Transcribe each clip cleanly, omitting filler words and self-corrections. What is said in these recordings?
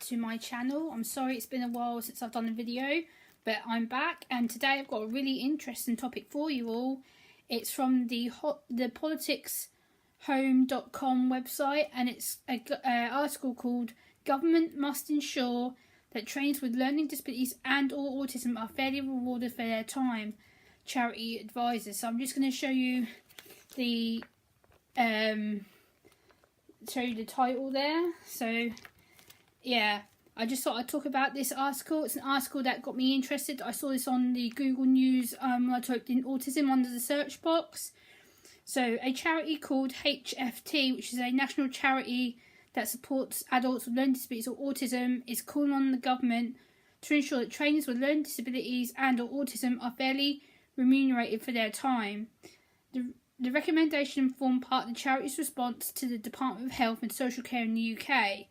to my channel. I'm sorry it's been a while since I've done a video, but I'm back, and today I've got a really interesting topic for you all. It's from the politicshome.com website, and it's an article called "Government Must Ensure that Trainers with Learning Disabilities and or Autism are fairly rewarded for their time. Charity advisors." So I'm just going to show you the title there. So yeah, I just thought I'd talk about this article. It's an article that got me interested. I saw this on the Google News. I typed in autism under the search box. So a charity called HFT, which is a national charity that supports adults with learning disabilities or autism, is calling on the government to ensure that trainers with learning disabilities and or autism are fairly remunerated for their time. The recommendation formed part of the charity's response to the Department of Health and Social Care in the UK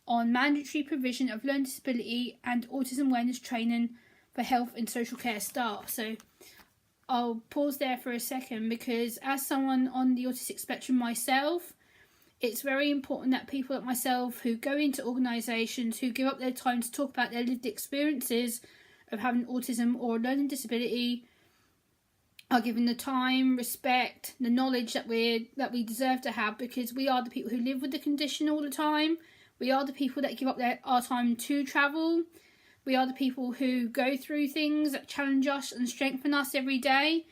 on mandatory provision of learning disability and autism awareness training for health and social care staff. So I'll pause there for a second, because as someone on the autistic spectrum myself, it's very important that people like myself who go into organisations, who give up their time to talk about their lived experiences of having autism or a learning disability, are given the time, respect, the knowledge that we deserve to have, because we are the people who live with the condition all the time. We are the people that give up our time to travel. We are the people who go through things that challenge us and strengthen us every day.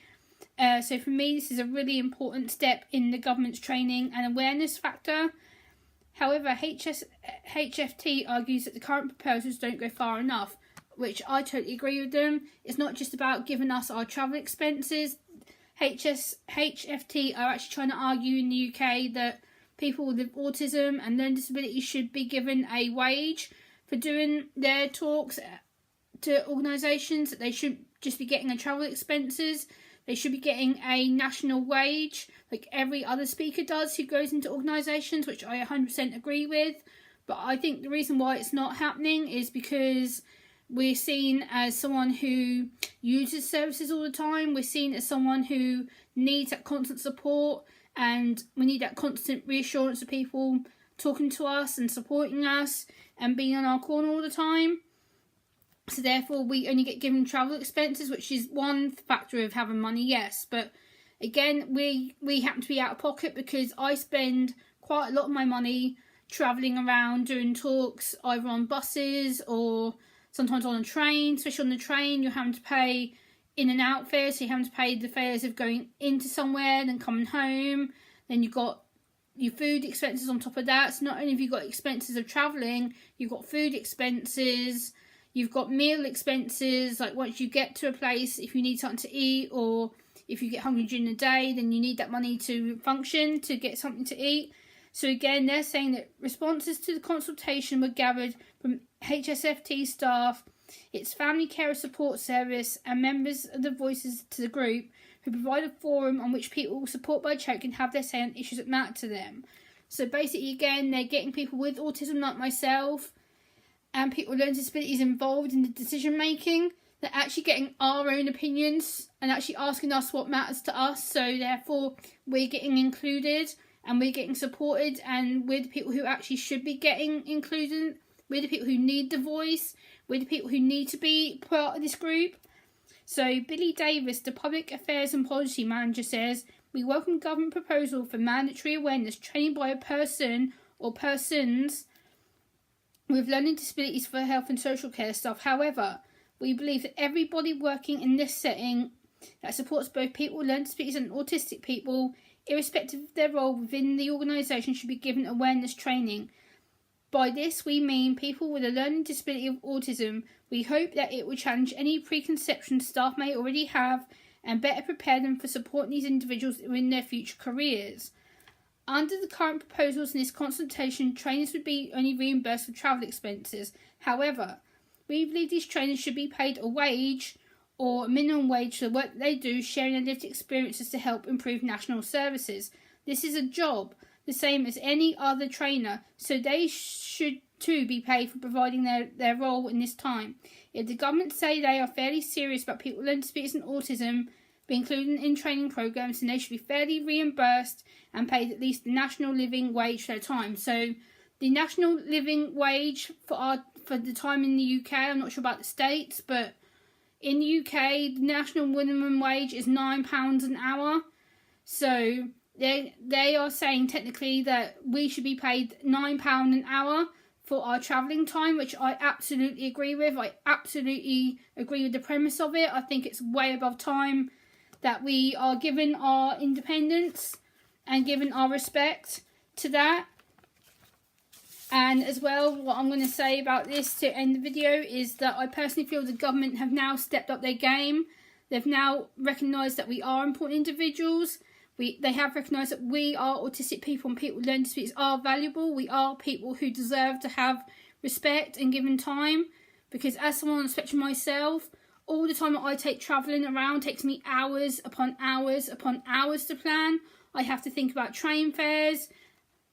So for me, this is a really important step in the government's training and awareness factor. However, HFT argues that the current proposals don't go far enough, which I totally agree with them. It's not just about giving us our travel expenses. HFT are actually trying to argue in the UK that people with autism and learning disabilities should be given a wage for doing their talks to organisations, that they should just be getting their travel expenses. They should be getting a national wage like every other speaker does who goes into organisations, which I 100% agree with. But I think the reason why it's not happening is because we're seen as someone who uses services all the time. We're seen as someone who needs that constant support, and we need that constant reassurance of people talking to us and supporting us and being on our corner all the time. So therefore we only get given travel expenses, which is one factor of having money, yes. But again, we happen to be out of pocket, because I spend quite a lot of my money travelling around doing talks, either on buses or sometimes on a train. Especially on the train, you're having to pay in and out fares, so you're having to pay the fares of going into somewhere, then coming home. Then you've got your food expenses on top of that. So not only have you got expenses of travelling, you've got food expenses, you've got meal expenses, like once you get to a place, if you need something to eat, or if you get hungry during the day, then you need that money to function, to get something to eat. So again, they're saying that responses to the consultation were gathered from HSFT staff, its family care support service, and members of the Voices to the group, who provide a forum on which people supported by charity can have their say on issues that matter to them. So basically, again, they're getting people with autism like myself and people with learning disabilities involved in the decision making. They're actually getting our own opinions and actually asking us what matters to us. So therefore, we're getting included and we're getting supported, and we're the people who actually should be getting included. We're the people who need the voice. We're the people who need to be part of this group. So Billy Davis, the Public Affairs and Policy Manager, says, "We welcome government proposal for mandatory awareness training by a person or persons with learning disabilities for health and social care staff. However, we believe that everybody working in this setting that supports both people with learning disabilities and autistic people, irrespective of their role within the organisation, should be given awareness training. By this we mean people with a learning disability of autism. We hope that it will challenge any preconceptions staff may already have and better prepare them for supporting these individuals in their future careers. Under the current proposals in this consultation, trainers would be only reimbursed for travel expenses. However, we believe these trainers should be paid a wage or a minimum wage for the work that they do, sharing their lived experiences to help improve national services. This is a job, the same as any other trainer, so they should too be paid for providing their role in this time. If the government say they are fairly serious about people with learning disabilities and autism being included in training programs, then they should be fairly reimbursed and paid at least the national living wage for their time." So the national living wage for for the time in the UK. I'm not sure about the States, but in the UK, the national minimum wage is £9 an hour. So they are saying technically that we should be paid £9 an hour for our travelling time, which I absolutely agree with. I absolutely agree with the premise of it. I think it's way above time that we are given our independence and given our respect to that. And as well, what I'm going to say about this to end the video is that I personally feel the government have now stepped up their game. They've now recognised that we are important individuals. They have recognised that we are autistic people and people with learning disabilities are valuable. We are people who deserve to have respect and given time. Because as someone on the spectrum myself, all the time that I take travelling around takes me hours upon hours upon hours to plan. I have to think about train fares,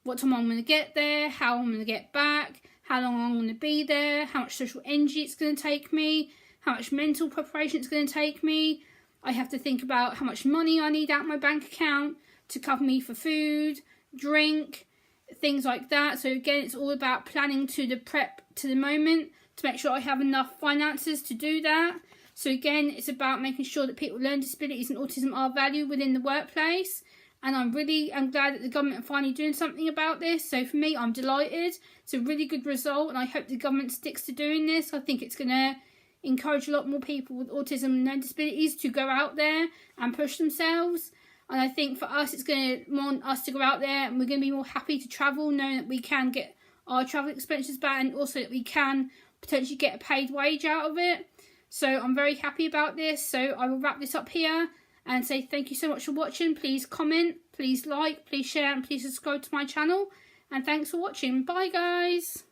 what time I'm going to get there, how I'm going to get back, how long I'm going to be there, how much social energy it's going to take me, how much mental preparation it's going to take me. I have to think about how much money I need out of my bank account to cover me for food, drink, things like that. So again, it's all about planning to the prep to the moment to make sure I have enough finances to do that. So again, it's about making sure that people with learning disabilities and autism are valued within the workplace. And I'm glad that the government are finally doing something about this. So for me, I'm delighted. It's a really good result, and I hope the government sticks to doing this. I think it's going to encourage a lot more people with autism and learning disabilities to go out there and push themselves. And I think for us, it's going to want us to go out there, and we're going to be more happy to travel, knowing that we can get our travel expenses back, and also that we can potentially get a paid wage out of it. So I'm very happy about this. So I will wrap this up here and say thank you so much for watching. Please comment, please like, please share, and please subscribe to my channel. And thanks for watching. Bye guys.